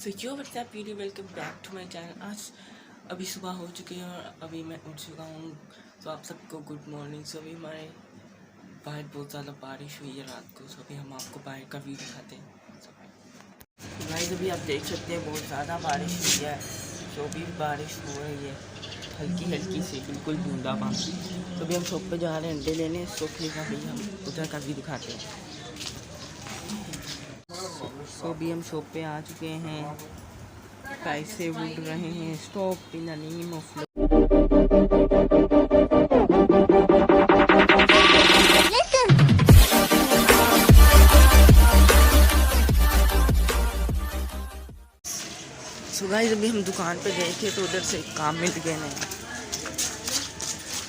So yo WhatsApp video welcome back to my channel. आज अभी सुबह हो चुकी है और अभी मैं उठ चुका हूँ। तो आप सबको गुड मॉर्निंग। सो अभी हमारे बाहर बहुत ज़्यादा बारिश हुई है रात को। सो अभी हम आपको बाहर का व्यू दिखाते हैं। सो गाइस अभी आप देख सकते हैं बहुत ज़्यादा बारिश हुई है। सो अभी बारिश हो रही है हल्की हल्की सी, बिल्कुल बूंदा बांदी। तो अभी हम शॉप पे जा रहे हैं अंडे लेने। सो फिर अभी हम उधर का व्यू दिखाते हैं। सो अभी हम शॉप पे आ चुके हैं। पैसे उड़ रहे हैं। Stop in the name of so guys अभी हम दुकान पे गए थे तो उधर से एक काम मिल गया नहीं।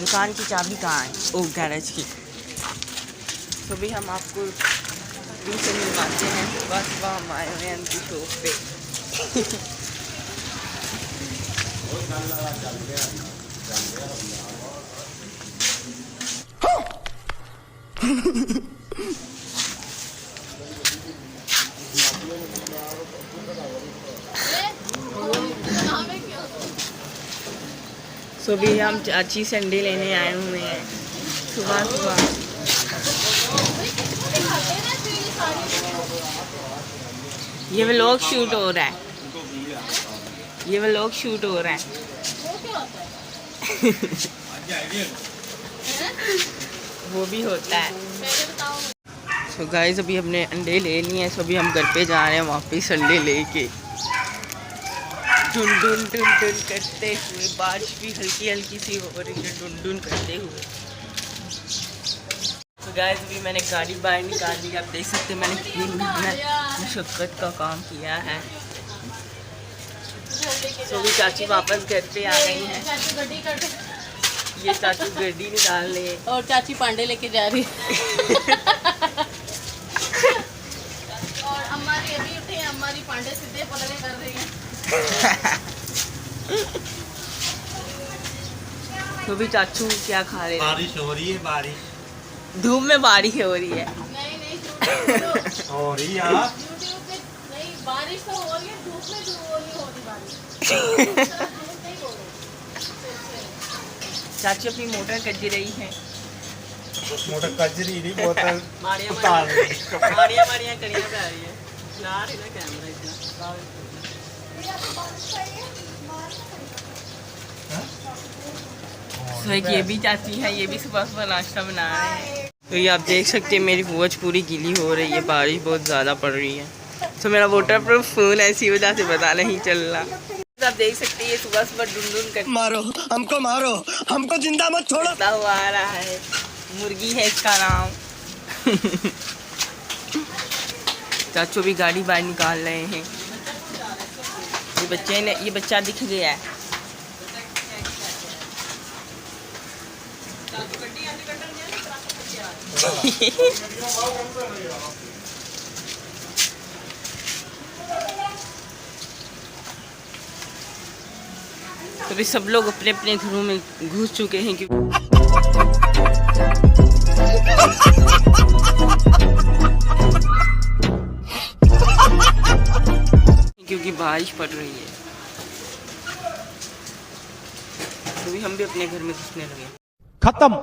दुकान की चाबी कहाँ है? ओ गैरेज की। तो अभी हम आपको से मिलवाते हैं। बस वह हम आए हुए हैं उनकी शॉप पे। सो भी हम चाची संडे लेने आए हुए हैं सुबह सुबह। ये व्लॉग शूट हो रहा है। ये व्लॉग शूट हो रहा है। वो भी होता है। सो गाइस अभी हमने अंडे ले लिए हैं। सो अभी हम घर पे जा रहे हैं वापस अंडे लेके। डुन डुन डुन डुन करते हुए बारिश भी हल्की हल्की सी हो रही है डुन डुन करते हुए। तो गाइस अभी मैंने गाड़ी बाहर निकाल ली। आप देख सकते हैं मैंने कितनी मशक्क़त का काम किया है। तो भी चाची वापस घर पे आ गई हैं। ये चाची गड्डी निकाल ले और चाची पांडे लेके जा रही है। और हमारी अभी उठे हैं। हमारी पांडे सीधे पलड़े कर रही हैं। तो भी चाचू क्या खा रहे हैं? बारिश हो रही है। बारिश धूप में बारिश हो रही है। नहीं हो रही है। यूट्यूब पे नहीं, बारिश तो हो रही है। धूप में नहीं हो रही बारिश। चाची अपनी मोटर कज रही है। मोटर कजरी नहीं बोतल मारिया उतार मारिया मारिया करिया पा रही है। ला रही ना कैमरा इतना। तो एक ये भी चाची है। ये भी सुबह सुबह नाश्ता बना रहे हैं। तो ये आप देख सकते हैं मेरी वॉच पूरी गीली हो रही है। बारिश बहुत ज़्यादा पड़ रही है। तो मेरा वाटर प्रूफ फ़ोन ऐसी वजह से पता नहीं चल रहा। आप देख सकते हैं ये सुबह सुबह डुन डुन कर मारो हमको जिंदा मत छोड़ो। हुआ आ रहा है। मुर्गी है इसका नाम। चाचू भी गाड़ी बाहर निकाल रहे हैं। ये बच्चा दिख गया है। तो भी सब लोग अपने अपने घरों में घुस चुके हैं क्योंकि बारिश पड़ रही है। तो भी हम भी अपने घर में घुसने लगे। खत्म।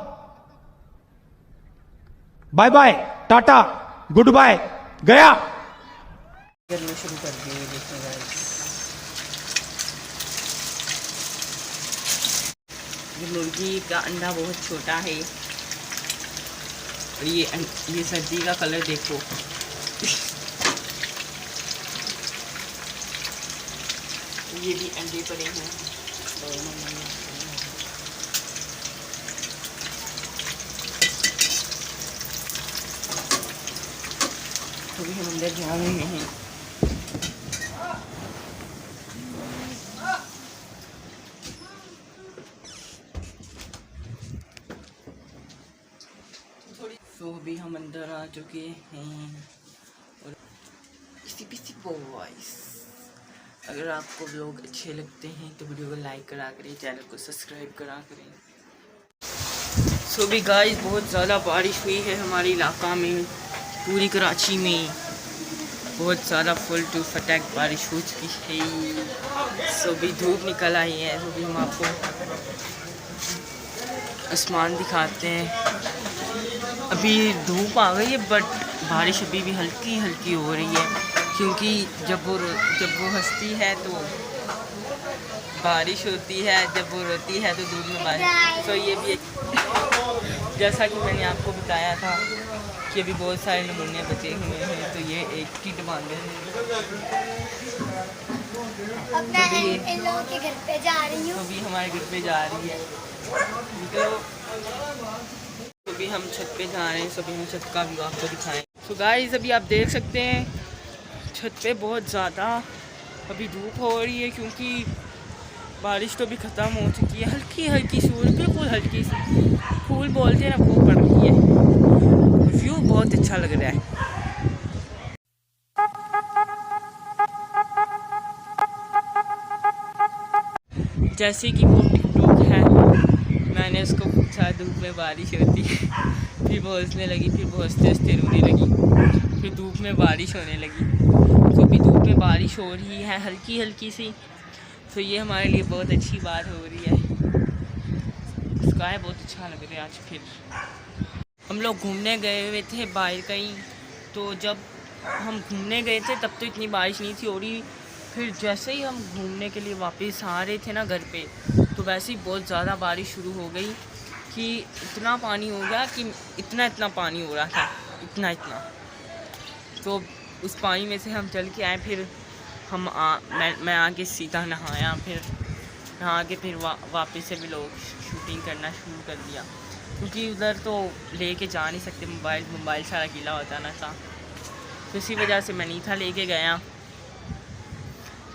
Bye bye tata good bye गया। घर में शुरू कर दिए। देखिए गाइस ये मुर्गी का अंडा बहुत छोटा है। और ये सर्दी का कलर देखो। ये भी अंडे पड़े हैं। तो भी हम अंदर जा रहे हैं। तो अभी हम अंदर आ चुके हैं। और किसी बॉयज अगर आपको व्लॉग अच्छे लगते हैं तो वीडियो को लाइक करा करें, चैनल को सब्सक्राइब करा करें। सो भी गाइस बहुत ज़्यादा बारिश हुई है हमारे इलाका में, पूरी कराची में। बहुत ज़्यादा फुल टू फटैक बारिश हो चुकी है। सो भी धूप निकल आई है। तो भी हम आपको आसमान दिखाते हैं। अभी धूप आ गई है बट बारिश अभी भी हल्की हल्की हो रही है, क्योंकि जब वो हंसती है तो बारिश होती है, जब वो रोती है तो दूध में बारिश। तो ये भी एक जैसा कि मैंने आपको बताया था कि अभी बहुत सारे नमूने बचे हुए हैं, तो ये एक किट बांधे हैं। अब मैं इन लोगों के घर पे जा रही हूँ। तो भी हमारे घर पे जा रही है। तो अभी हम छत पे जा रहे हैं। सभी हम छत का व्यू आपको दिखाएं। तो गाइस अभी आप देख सकते हैं छत पे बहुत ज़्यादा अभी धूप हो रही है, क्योंकि बारिश तो भी ख़त्म हो चुकी है। हल्की हल्की सी, बिल्कुल हल्की सी फूल बोलते हैं ना, वो पड़ रही है। व्यू बहुत अच्छा लग रहा है। जैसे कि वो टिकटॉक है, मैंने उसको पूछा धूप में बारिश होती है, फिर वो हंसने लगी, फिर वो हंसते हंसते रोने लगी, फिर धूप में बारिश होने लगी। तो भी धूप में बारिश हो रही है हल्की हल्की सी, तो ये हमारे लिए बहुत अच्छी बात हो रही है। स्काई बहुत अच्छा लग रहा है आज। फिर हम लोग घूमने गए हुए थे बाहर कहीं, तो जब हम घूमने गए थे तब तो इतनी बारिश नहीं थी हो रही। फिर जैसे ही हम घूमने के लिए वापस आ रहे थे ना घर पे, तो वैसे ही बहुत ज़्यादा बारिश शुरू हो गई कि इतना पानी हो गया कि इतना पानी हो रहा था, इतना। तो उस पानी में से हम चल के आए। फिर मैं आके सीधा नहाया, फिर नहा के फिर वापस से भी लोग शूटिंग करना शुरू कर दिया, क्योंकि उधर तो लेके जा नहीं सकते, मोबाइल सारा गीला होता ना था, तो इसी वजह से मैं नहीं था लेके गया।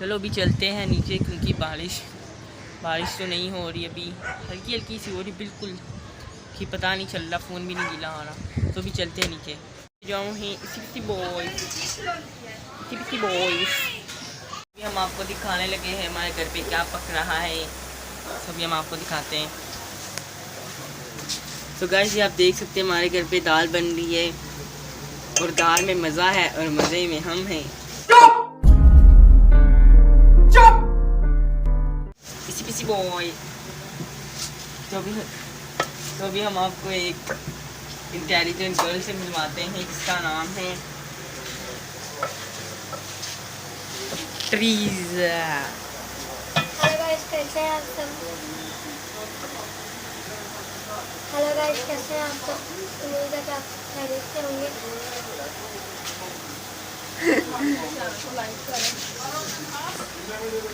चलो अभी चलते हैं नीचे, क्योंकि बारिश तो नहीं हो रही, अभी हल्की हल्की सी हो रही, बिल्कुल कि पता नहीं चल रहा, फ़ोन भी नहीं गीला हो रहा। तो अभी चलते हैं नीचे। जाऊँ ही सिक्सटी बॉयज़। अभी हम आपको दिखाने लगे हैं हमारे घर पे क्या पक रहा है, सभी हम आपको दिखाते हैं। तो गाइस ये आप देख सकते हैं हमारे घर पे दाल बन रही है, और दाल में मज़ा है और मज़े में हम हैं। पिसी बॉय। तो अभी हम आपको एक इंटेलिजेंट गर्ल से मिलवाते हैं, जिसका नाम है ट्रीज़ा। हेलो गाइस, कैसे हैं आप सब? हेलो गाइस, कैसे हैं आप सब? उम्मीद है कि आप खैरियत से होंगे।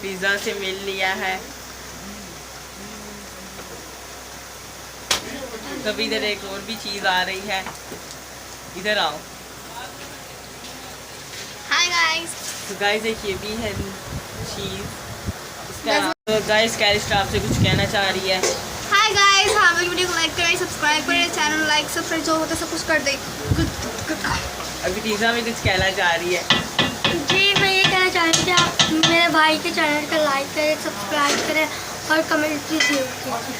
पिज़्ज़ा से मिल लिया है। तब इधर एक और भी चीज़ आ रही है, इधर आओ। Hi guys. तो गाइस एक ये भी है चीज़, इसका। तो गाइस कैलिस्टा आपसे कुछ कहना चाह रही है। हाय गाइस, हाँ मेरी वीडियो को लाइक करें, सब्सक्राइब करें, चैनल लाइक सब्सक्राइब जो होता है सब कुछ कर दें। अभी टीज़ा भी कुछ कहना चाह रही है। जी मैं ये कहना चाह रही हूँ कि आप मेरे भाई के चैनल को लाइक करें, सब्सक्राइब करें और कमेंट भी जरूर कीजिए।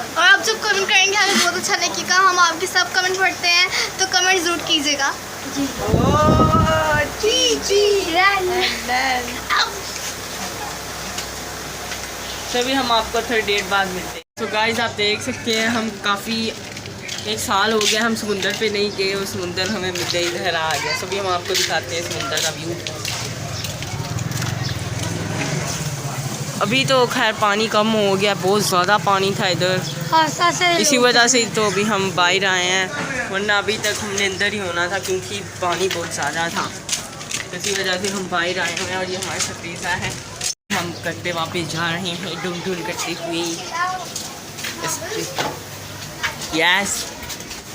और आप जब कमेंट करेंगे हमें बहुत अच्छा लगेगा, हम आपके सब कमेंट पढ़ते हैं, तो कमेंट ज़रूर कीजिएगा। जी तभी हम आपको थोड़ी देर बाद मिलते हैं। तो गाइस आप देख सकते हैं हम काफ़ी एक साल हो गया हम समुंदर पे नहीं गए, और समुंदर हमें मिलते इधर आ गया। सभी हम आपको दिखाते हैं समुंदर का व्यू। अभी तो खैर पानी कम हो गया, बहुत ज़्यादा पानी था इधर, इसी वजह से तो अभी हम बाहर आए हैं, वरना अभी तक हमने अंदर ही होना था, क्योंकि पानी बहुत ज़्यादा था। इसी वजह से हम बाहर आए हुए हैं। और ये हमारे साथ पिज़्ज़ा है, हम करते वापस जा रहे हैं ढूंढ करते हुए। यस।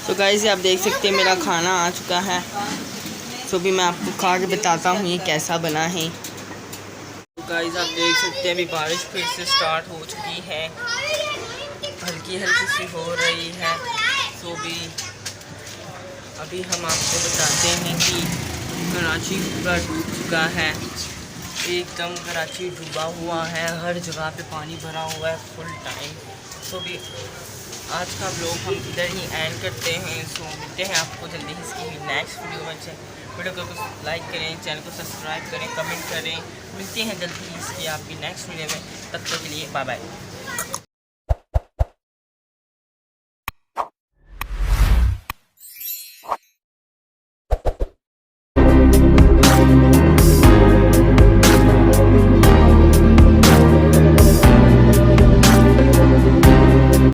तो गाइस आप देख सकते हैं मेरा खाना आ चुका है, तो भी मैं आपको खा के बताता हूँ ये कैसा बना है। तो गाइस आप देख सकते हैं अभी बारिश फिर से स्टार्ट हो चुकी है, हल्की हल्की सी हो रही है। तो भी अभी हम आपको बताते हैं कि कराची पूरा डूब चुका है, एकदम कराची डूबा हुआ है, हर जगह पे पानी भरा हुआ है फुल टाइम। तो भी आज का ब्लॉग हम इधर ही एंड करते हैं। सो मिलते हैं आपको जल्दी ही इसकी नेक्स्ट वीडियो में। वीडियो को लाइक करें, चैनल को सब्सक्राइब करें, कमेंट करें। मिलते हैं जल्दी ही इसकी आपकी नेक्स्ट वीडियो में। तब तक के लिए बाय बाय।